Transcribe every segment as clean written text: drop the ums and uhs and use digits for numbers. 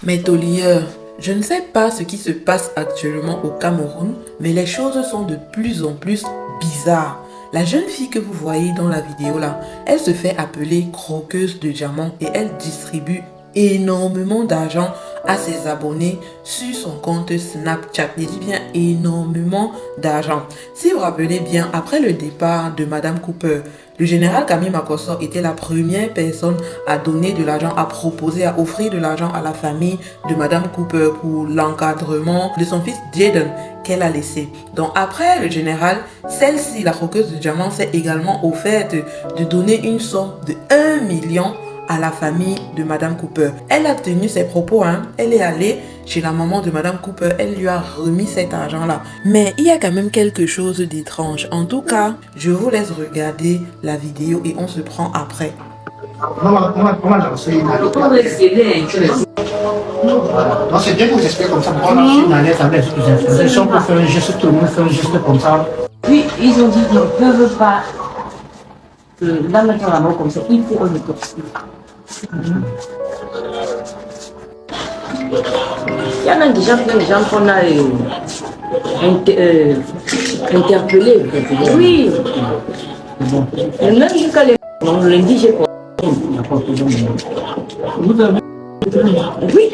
Mais Tolier, je ne sais pas ce qui se passe actuellement au Cameroun, mais les choses sont de plus en plus bizarres. La jeune fille que vous voyez dans la vidéo là, elle se fait appeler croqueuse de diamants et elle distribue énormément d'argent à ses abonnés sur son compte Snapchat. Il dit bien énormément d'argent. Si vous vous rappelez bien, après le départ de Madame Cooper, le général Camille Makosso était la première personne à donner de l'argent, à proposer, à offrir de l'argent à la famille de Madame Cooper pour l'encadrement de son fils Jaden qu'elle a laissé. Donc après le général, celle-ci, la croqueuse de diamants, s'est également offerte de donner une somme de 1 million à la famille de Madame Cooper. Elle a tenu ses propos, Elle est allée chez la maman de Madame Cooper, elle lui a remis cet argent-là. Mais il y a quand même quelque chose d'étrange. En tout cas, je vous laisse regarder la vidéo et on se prend après. Non, c'est bien que vous expliquez comme ça. Pourquoi je suis allé avec toutes les institutions pour faire un geste, tout le monde fait un geste comme ça. Puis ils ont dit qu'ils ne peuvent pas là mettre la main comme ça, il faut un autopsie. Il y en a déjà plein de gens qu'on a interpellés. Oui. Et même jusqu'à l'époque, lundi, j'ai pas. Vous avez... Oui,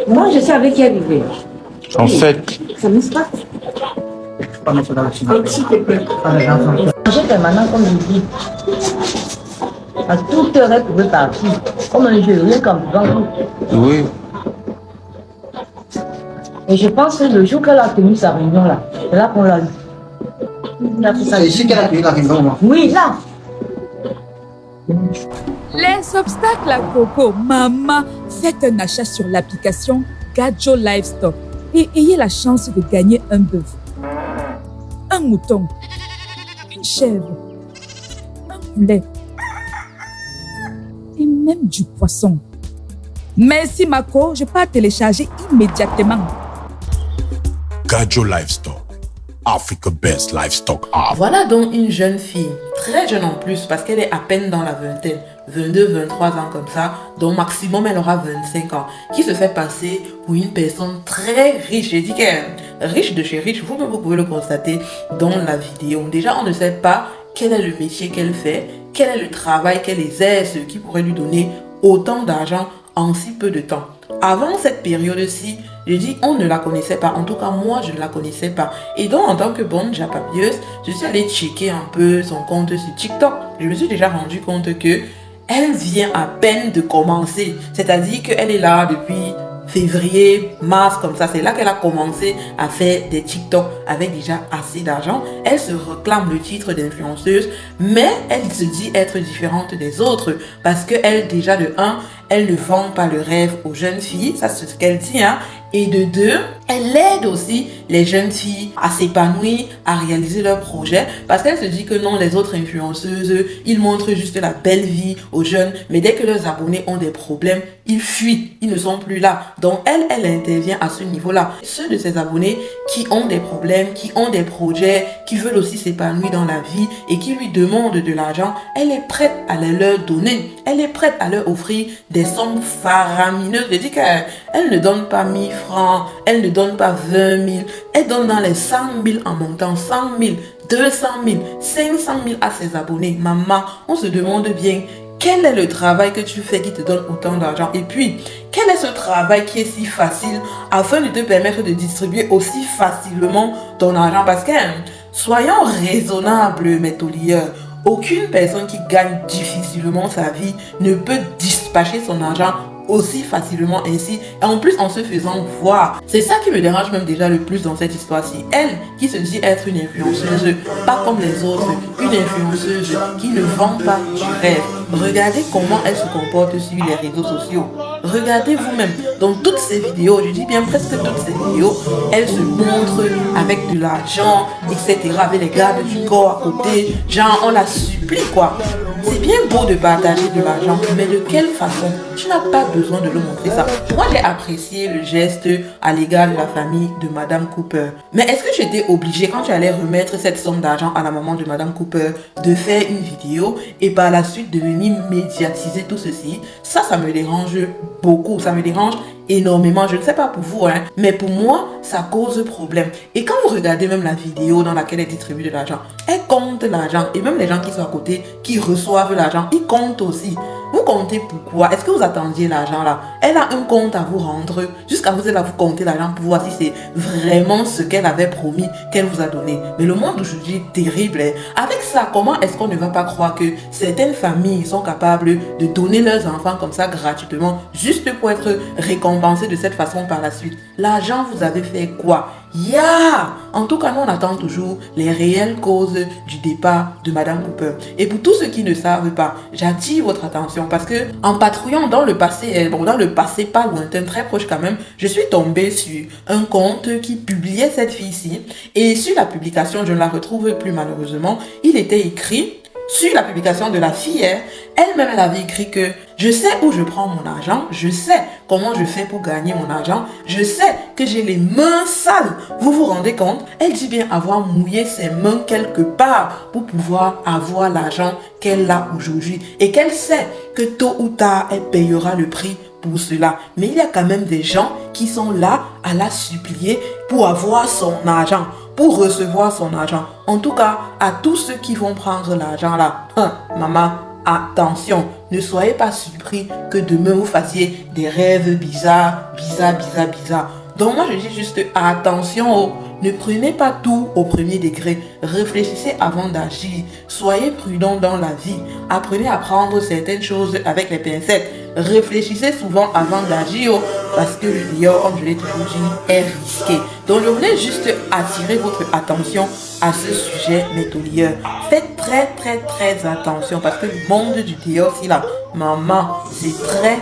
moi je sais avec qui elle vivait. En fait, ça me passe. S'il te plaît. J'ai permanent comme je dis. À toute heure, elle pouvait partir. Comme un jeu, rien qu'en vivant. oui. Et je pense que le jour qu'elle a tenu sa réunion là, c'est là qu'on l'a eu. C'est ici qu'elle a tenu la réunion, moi. Oui, là. Les obstacles à Coco, maman, faites un achat sur l'application Gadjo Livestock et ayez la chance de gagner un bœuf, un mouton, une chèvre, un poulet et même du poisson. Merci Mako, je peux télécharger immédiatement. Gadjo Livestock, Africa Best Livestock App. Voilà donc une jeune fille, très jeune en plus, parce qu'elle est à peine dans la vingtaine, 22, 23 ans comme ça, donc maximum elle aura 25 ans, qui se fait passer pour une personne très riche. J'ai dit qu'elle est riche de chez riche, vous-même vous pouvez le constater dans la vidéo. Déjà on ne sait pas quel est le métier qu'elle fait, quel est le travail qu'elle exerce qui pourrait lui donner autant d'argent en si peu de temps. Avant cette période-ci, je dis on ne la connaissait pas. En tout cas, moi, je ne la connaissais pas. Et donc, en tant que bonne japabieuse, je suis allée checker un peu son compte sur TikTok. Je me suis déjà rendu compte que elle vient à peine de commencer. C'est-à-dire qu'elle est là depuis février, mars, comme ça. C'est là qu'elle a commencé à faire des TikTok avec déjà assez d'argent. Elle se réclame le titre d'influenceuse, mais elle se dit être différente des autres parce qu'elle, déjà de 1, elle ne vend pas le rêve aux jeunes filles. Ça, c'est ce qu'elle dit, Et de 2, elle aide aussi les jeunes filles à s'épanouir, à réaliser leurs projets parce qu'elle se dit que non, les autres influenceuses, ils montrent juste la belle vie aux jeunes, mais dès que leurs abonnés ont des problèmes, ils fuient, ils ne sont plus là. Donc elle intervient à ce niveau-là. Ceux de ses abonnés qui ont des problèmes, qui ont des projets, qui veulent aussi s'épanouir dans la vie et qui lui demandent de l'argent, elle est prête à les leur donner. Elle est prête à leur offrir des sommes faramineuses. Je dis qu'elle ne donne pas 1000 francs, elle ne donne pas 20 000, elle donne dans les 100 000 en montant, 100 000, 200 000, 500 000 à ses abonnés. Maman, on se demande bien, quel est le travail que tu fais qui te donne autant d'argent? Et puis, quel est ce travail qui est si facile afin de te permettre de distribuer aussi facilement ton argent? Parce que, soyons raisonnables, mes tauliers. Aucune personne qui gagne difficilement sa vie ne peut dispatcher son argent aussi facilement ainsi, et en plus en se faisant voir. C'est ça qui me dérange même déjà le plus dans cette histoire-ci. Elle, qui se dit être une influenceuse, pas comme les autres, une influenceuse qui ne vend pas du rêve. Regardez comment elle se comporte sur les réseaux sociaux. Regardez vous-même. Dans toutes ces vidéos, je dis bien presque toutes ces vidéos, elle se montre avec de l'argent, etc. avec les gardes du corps à côté. Genre, on la supplie, quoi. C'est bien beau de partager de l'argent, mais de quelle façon? Tu n'as pas besoin de le montrer ça. Moi, j'ai apprécié le geste à l'égard de la famille de Madame Cooper. Mais est-ce que j'étais obligée, quand tu allais remettre cette somme d'argent à la maman de Madame Cooper, de faire une vidéo et par la suite de venir médiatiser tout ceci? Ça me dérange beaucoup. Ça me dérange énormément. Je ne sais pas pour vous, hein, mais pour moi, ça cause problème. Et quand vous regardez même la vidéo dans laquelle elle distribue de l'argent, elle compte l'argent. Et même les gens qui sont à côté, qui reçoivent l'argent, ils comptent aussi. Vous comptez pourquoi? Est-ce que vous attendiez l'argent là? Elle a un compte à vous rendre jusqu'à vous allez vous compter l'argent pour voir si c'est vraiment ce qu'elle avait promis qu'elle vous a donné. Mais le monde d'aujourd'hui est terrible. Hein. Avec ça, comment est-ce qu'on ne va pas croire que certaines familles sont capables de donner leurs enfants comme ça gratuitement juste pour être récompensés de cette façon par la suite? L'argent, vous avez fait quoi? En tout cas, nous on attend toujours les réelles causes du départ de Madame Cooper. Et pour tous ceux qui ne savent pas, j'attire votre attention parce que en patrouillant dans le passé, dans le passé pas lointain, très proche quand même, je suis tombée sur un compte qui publiait cette fille-ci. Et sur la publication, je ne la retrouve plus malheureusement, il était écrit sur la publication de la fille, elle-même elle avait écrit que je sais où je prends mon argent, je sais comment je fais pour gagner mon argent, je sais que j'ai les mains sales. Vous vous rendez compte? Elle dit bien avoir mouillé ses mains quelque part pour pouvoir avoir l'argent qu'elle a aujourd'hui et qu'elle sait que tôt ou tard elle payera le prix pour cela. Mais il y a quand même des gens qui sont là à la supplier pour avoir son argent, pour recevoir son argent. En tout cas, à tous ceux qui vont prendre l'argent là, maman, attention, ne soyez pas surpris que demain vous fassiez des rêves bizarres. Donc moi je dis juste attention, ne prenez pas tout au premier degré, réfléchissez avant d'agir, soyez prudent dans la vie, apprenez à prendre certaines choses avec les pincettes, réfléchissez souvent avant d'agir parce que le dehors, comme je l'ai toujours dit, est risqué. Donc je voulais juste attirer votre attention à ce sujet, mes taulieurs. Faites très attention parce que le monde du dehors, si là, maman, c'est très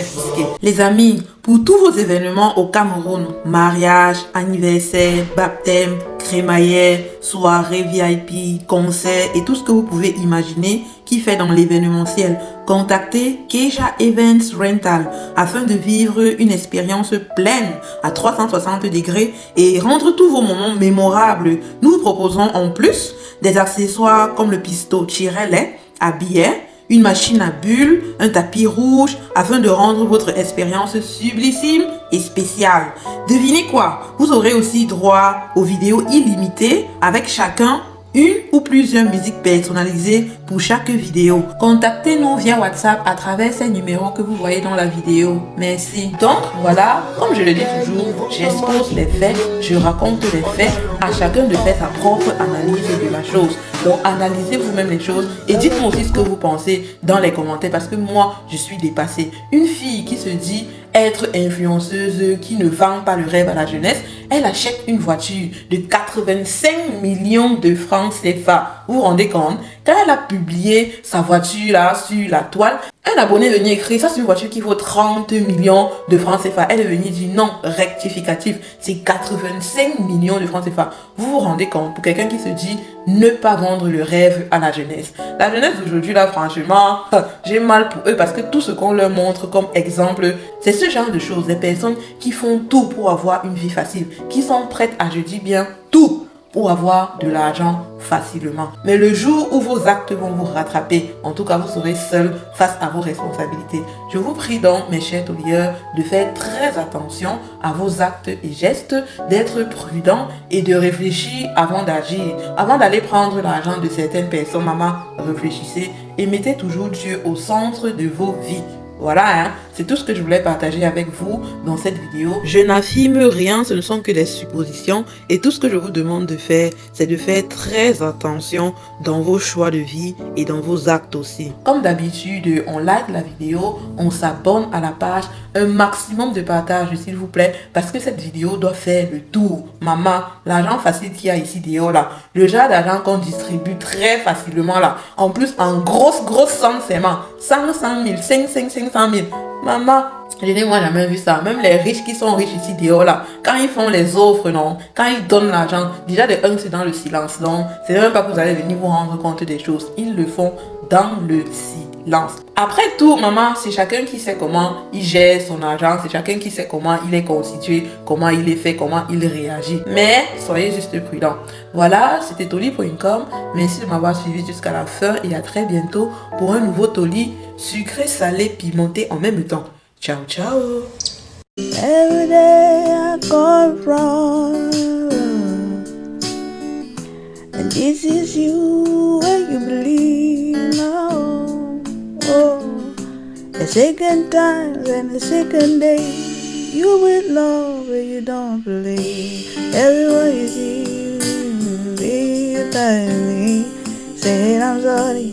risqué. Les amis, pour tous vos événements au Cameroun, mariage, anniversaire, baptême, crémaillère, soirée VIP, concert et tout ce que vous pouvez imaginer qui fait dans l'événementiel, contactez Keisha Events Rental afin de vivre une expérience pleine à 360 degrés et rendre tous vos moments mémorables. Nous vous proposons en plus des accessoires comme le pistolet à billets, une machine à bulles, un tapis rouge afin de rendre votre expérience sublissime et spéciale. Devinez quoi? Vous aurez aussi droit aux vidéos illimitées avec chacun une ou plusieurs musiques personnalisées pour chaque vidéo. Contactez-nous via WhatsApp à travers ces numéros que vous voyez dans la vidéo. Merci. Donc voilà, comme je le dis toujours, j'expose les faits, je raconte les faits, à chacun de faire sa propre analyse de la chose. Donc analysez vous-même les choses et dites-moi aussi ce que vous pensez dans les commentaires parce que moi, je suis dépassée. Une fille qui se dit être influenceuse, qui ne vend pas le rêve à la jeunesse, elle achète une voiture de 85 millions de francs CFA. Vous vous rendez compte? Quand elle a publié sa voiture là sur la toile, un abonné est venu écrire, ça c'est une voiture qui vaut 30 millions de francs CFA. Elle est venue dire non, rectificatif, c'est 85 millions de francs CFA. Vous vous rendez compte? Pour quelqu'un qui se dit ne pas vendre le rêve à la jeunesse. La jeunesse d'aujourd'hui là, franchement, j'ai mal pour eux parce que tout ce qu'on leur montre comme exemple, c'est ce genre de choses. Des personnes qui font tout pour avoir une vie facile, qui sont prêtes à, je dis bien, tout pour avoir de l'argent facilement. Mais le jour où vos actes vont vous rattraper, en tout cas vous serez seul face à vos responsabilités. Je vous prie donc, mes chers taulieurs, de faire très attention à vos actes et gestes, d'être prudent et de réfléchir avant d'agir. Avant d'aller prendre l'argent de certaines personnes, maman, réfléchissez et mettez toujours Dieu au centre de vos vies. Voilà, c'est tout ce que je voulais partager avec vous dans cette vidéo. Je n'affirme rien, ce ne sont que des suppositions. Et tout ce que je vous demande de faire, c'est de faire très attention dans vos choix de vie et dans vos actes aussi. Comme d'habitude, on like la vidéo, on s'abonne à la page, un maximum de partage s'il vous plaît, parce que cette vidéo doit faire le tour. Maman, l'argent facile qu'il y a ici dehors là, le genre d'argent qu'on distribue très facilement là, en plus en grosse somme seulement, 100 000, 500 000. Maman, je n'ai moi jamais vu ça. Même les riches qui sont riches ici dehors là, quand ils font les offres, non, quand ils donnent l'argent, déjà de un c'est dans le silence. Donc c'est même pas que vous allez venir vous rendre compte des choses. Ils le font dans le silence. Après tout, maman, c'est chacun qui sait comment il gère son argent, c'est chacun qui sait comment il est constitué, comment il est fait, comment il réagit. Mais soyez juste prudents. Voilà, c'était Toli.com. Merci de m'avoir suivi jusqu'à la fin et à très bientôt pour un nouveau Toli sucré, salé, pimenté en même temps. Ciao, ciao! Every day I go from, and this is you when you believe now. Oh, the second time and the second day, you will love but you don't believe. Everyone you see, be telling me, saying I'm sorry.